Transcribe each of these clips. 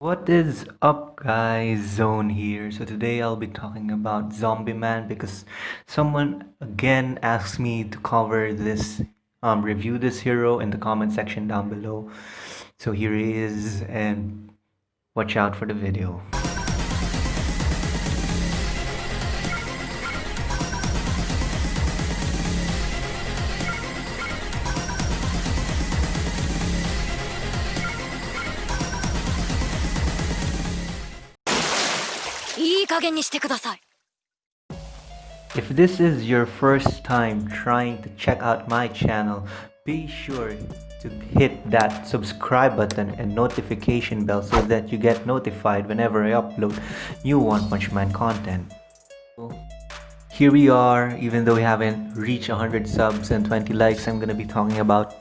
What is up, guys? Zone here. So today I'll be talking about Zombie Man because someone again asked me to cover this review this hero in the comment section down below. So here he is, and watch out for the video. いい加減にしてください。 If this is your first time trying to check out my channel, be sure to hit that subscribe button and notification bell so that you get notified whenever I upload new One Punch Man content. Here we are. Even though we haven't reached 100 subs and 20 likes, I'm gonna be talking about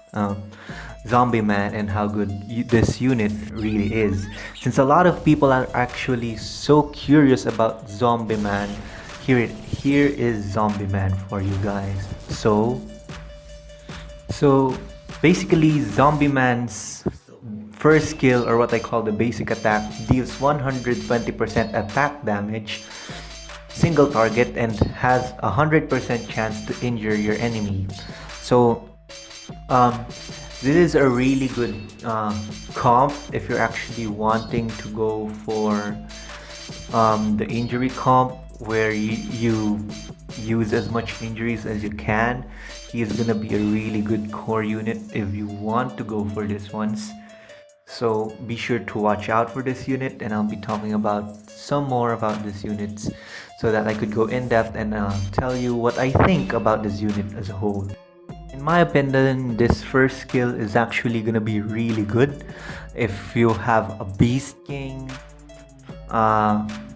Zombie Man and how good this unit really is. Since a lot of people are actually so curious about Zombie Man, here is Zombie Man for you guys. So basically, Zombie Man's first skill, or what I call the basic attack, deals 120% attack damage, single target, and has 100% chance to injure your enemy. So this is a really good comp if you're actually wanting to go for the injury comp, where you use as much injuries as you can. He is gonna be a really good core unit if you want to go for this ones. So be sure to watch out for this unit, and I'll be talking about some more about this unit so that I could go in depth and tell you what I think about this unit as a whole. In my opinion, this first skill is actually gonna be really good if you have a Beast King,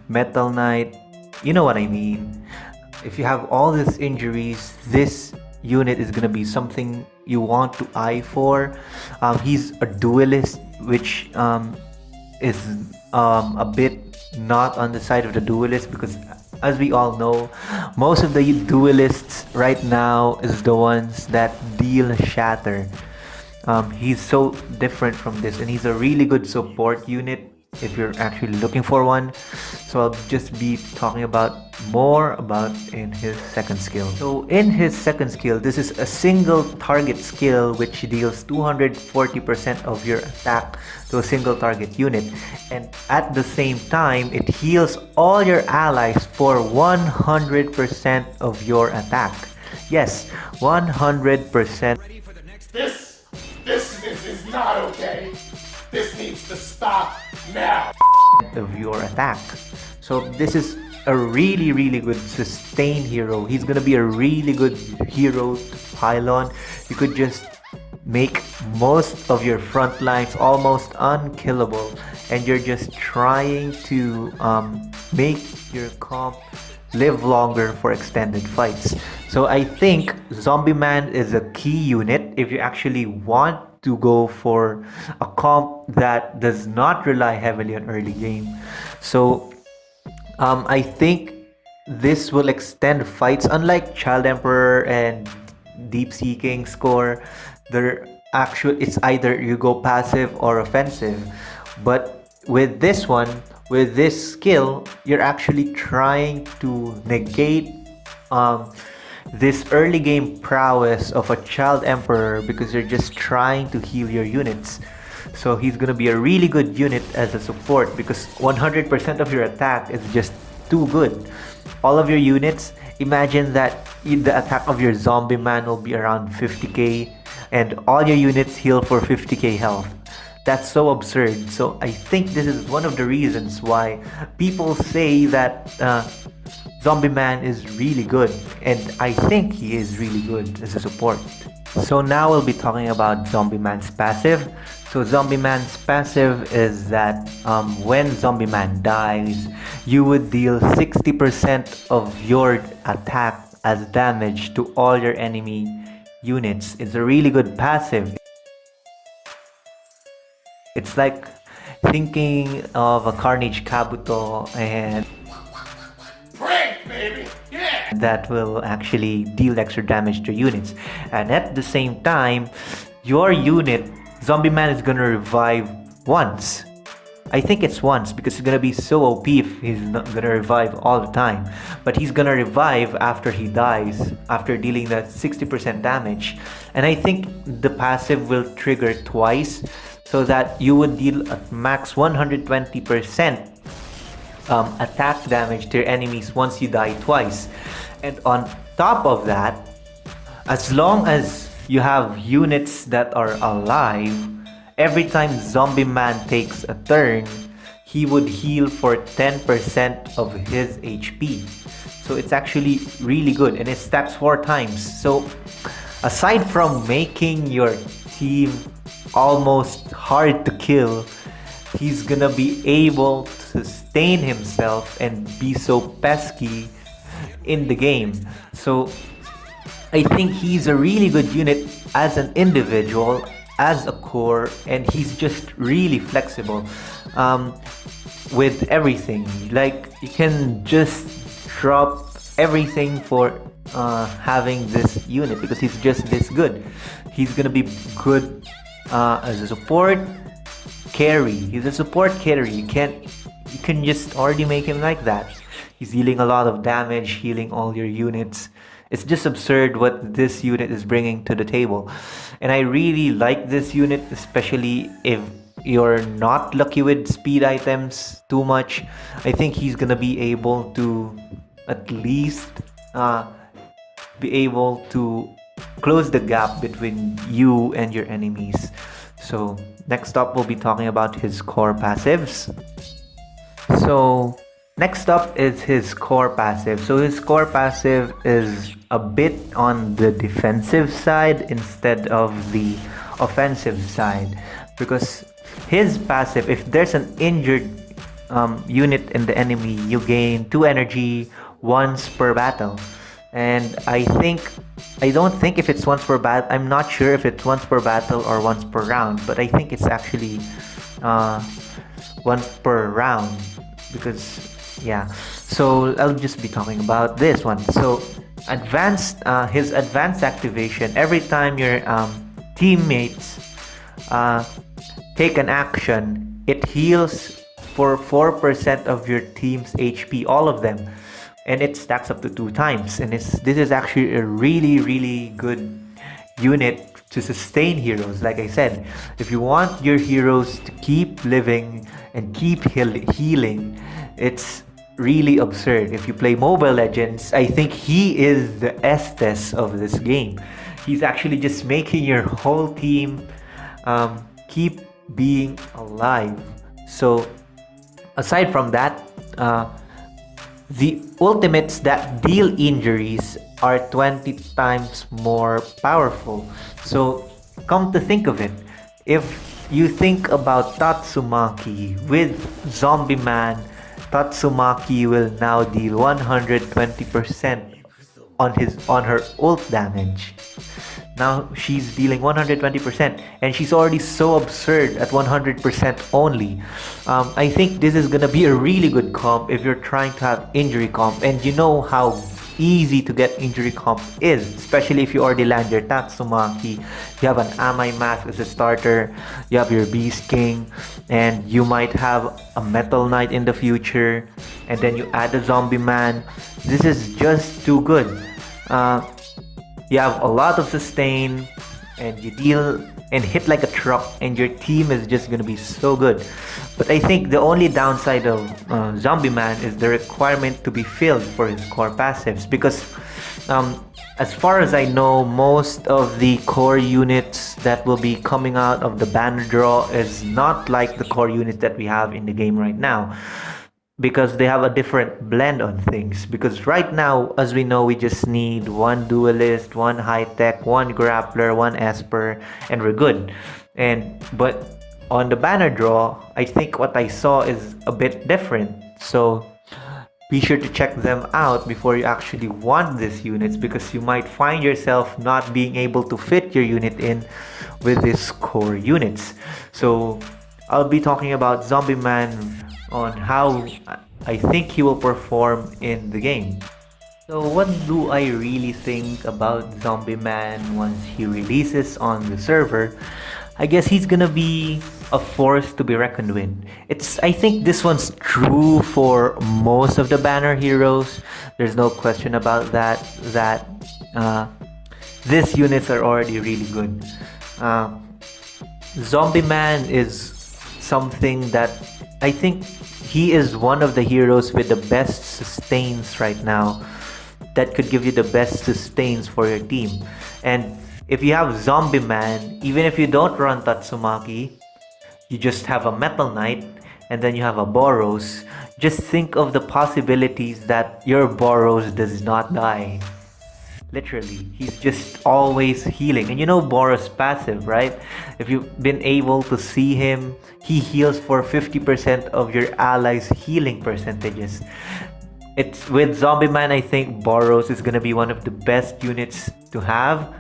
Metal Knight, you know what I mean. If you have all these injuries, this unit is gonna be something you want to eye for. He's a duelist, which is a bit not on the side of the duelist, because as we all know, most of the duelists right now is the ones that deal shatter. He's so different from this, and he's a really good support unit if you're actually looking for one. So I'll just be talking more about in his second skill. So in his second skill, this is a single target skill which deals 240% of your attack to a single target unit, and at the same time it heals all your allies for 100% of your attack. Yes, 100%. Ready for the next. This is not okay. This needs to stop now. Of your attack. So this is a really good sustain hero. He's gonna be a really good hero to pile on. You could just make most of your front lines almost unkillable, and you're just trying to make your comp live longer for extended fights. So I think Zombie Man is a key unit if you actually want to go for a comp that does not rely heavily on early game. So I think this will extend fights, unlike Child Emperor and Deep Seeking Score. It's either you go passive or offensive, but with this one, with this skill, you're actually trying to negate this early game prowess of a Child Emperor, because you're just trying to heal your units. So he's gonna be a really good unit as a support, because 100% of your attack is just too good. All of your units, imagine that the attack of your Zombie Man will be around 50k, and all your units heal for 50k health. That's so absurd. So I think this is one of the reasons why people say that Zombie Man is really good, and I think he is really good as a support. So now we'll be talking about Zombie Man's passive. So Zombie Man's passive is that when Zombie Man dies, you would deal 60% of your attack as damage to all your enemy units. It's a really good passive. It's like thinking of a Carnage Kabuto, and Prank, baby. Yeah. that will actually deal extra damage to units. And at the same time, your unit, Zombie Man, is gonna revive once. I think it's once because he's gonna be so OP if he's not gonna revive all the time. But he's gonna revive after he dies, after dealing that 60% damage. And I think the passive will trigger twice so that you would deal at max 120% attack damage to your enemies once you die twice. And on top of that, as long as you have units that are alive, every time Zombie Man takes a turn, he would heal for 10% of his HP. So it's actually really good, and it stacks 4 times. So aside from making your team almost hard to kill, he's gonna be able to sustain himself and be so pesky in the game. So I think he's a really good unit as an individual, as a core, and he's just really flexible with everything. Like, you can just drop everything for having this unit because he's just this good. He's gonna be good as a support carry. He's a support carry. You can just already make him like that. He's dealing a lot of damage, healing all your units. It's just absurd what this unit is bringing to the table. And I really like this unit, especially if you're not lucky with speed items too much. I think he's gonna be able to at least be able to close the gap between you and your enemies. So next up, we'll be talking about his core passives. So next up is his core passive. So his core passive is a bit on the defensive side instead of the offensive side, because his passive, if there's an injured unit in the enemy, you gain 2 energy once per battle. And I don't think if it's once per battle. I'm not sure if it's once per battle or once per round, but I think it's actually once per round, because yeah. So I'll just be talking about this one. So his advanced activation, every time your teammates take an action, it heals for 4% of your team's HP, all of them, and it stacks up to 2 times. And this is actually a really good unit to sustain heroes. Like I said, if you want your heroes to keep living and keep healing, it's really absurd. If you play Mobile Legends, I think he is the Estes of this game. He's actually just making your whole team keep being alive. So aside from that, the ultimates that deal injuries are 20 times more powerful. So come to think of it, if you think about Tatsumaki with Zombie Man, Tatsumaki will now deal 120% on her ult damage. Now she's dealing 120%, and she's already so absurd at 100% only. I think this is gonna be a really good comp if you're trying to have injury comp, and you know how easy to get injury comp is, especially if you already land your Tatsumaki. You have an Amai Mask as a starter, you have your Beast King, and you might have a Metal Knight in the future, and then you add a Zombie Man. This is just too good. You have a lot of sustain, and you deal and hit like a truck, and your team is just gonna be so good. But I think the only downside of Zombie Man is the requirement to be filled for his core passives, because as far as I know, most of the core units that will be coming out of the banner draw is not like the core units that we have in the game right now, because they have a different blend on things. Because right now, as we know, we just need 1 duelist, 1 high tech, 1 grappler, 1 esper, and we're good. But on the banner draw, I think what I saw is a bit different. So be sure to check them out before you actually want these units, because you might find yourself not being able to fit your unit in with these core units. So I'll be talking about Zombie Man on how I think he will perform in the game. So what do I really think about Zombie Man once he releases on the server? I guess he's gonna be a force to be reckoned with. I think this one's true for most of the banner heroes. There's no question about that uh, these units are already really good. uh, Zombie Man is something that I think he is one of the heroes with the best sustains right now, that could give you the best sustains for your team. And if you have Zombie Man, even if you don't run Tatsumaki, you just have a Metal Knight, and then you have a Boros, just think of the possibilities that your Boros does not die. Literally, he's just always healing. And you know Boros passive, right? If you've been able to see him, he heals for 50% of your allies' healing percentages. It's with Zombie Man, I think Boros is gonna be one of the best units to have.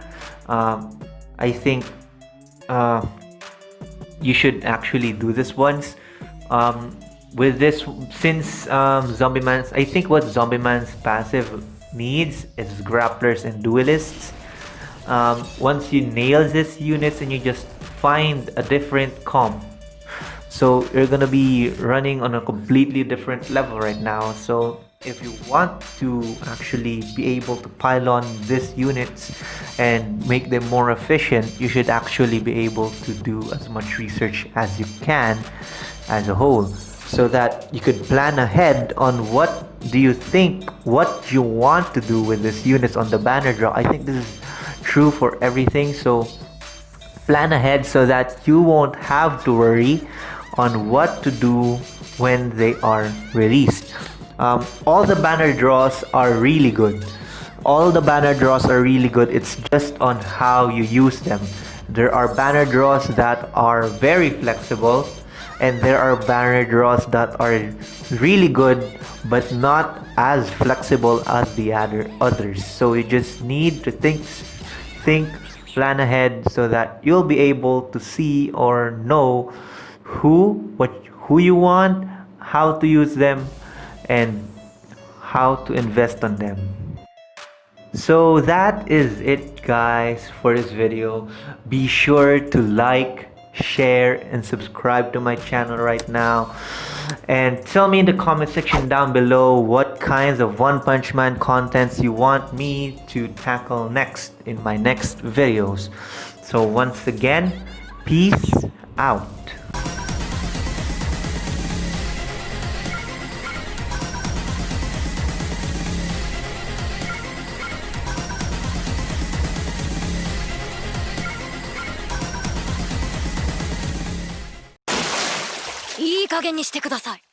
I think uh, you should actually do this once. With this, since Zombie Man's, I think what Zombie Man's passive needs is grapplers and duelists. Once you nail these units and you just find a different comp, so you're gonna be running on a completely different level right now. So if you want to actually be able to pile on these units and make them more efficient, you should actually be able to do as much research as you can as a whole, so that you could plan ahead on what do you think, what you want to do with these units on the banner draw. I think this is true for everything, so plan ahead so that you won't have to worry on what to do when they are released. All the banner draws are really good. All the banner draws are really good. It's just on how you use them. There are banner draws that are very flexible, and there are banner draws that are really good but not as flexible as the others. So you just need to think, plan ahead so that you'll be able to see or know who you want, how to use them, and how to invest on them. So that is it, guys, for this video. Be sure to like, share, and subscribe to my channel right now, and tell me in the comment section down below what kinds of One Punch Man contents you want me to tackle next in my next videos. So once again, peace out. いい加減にしてください。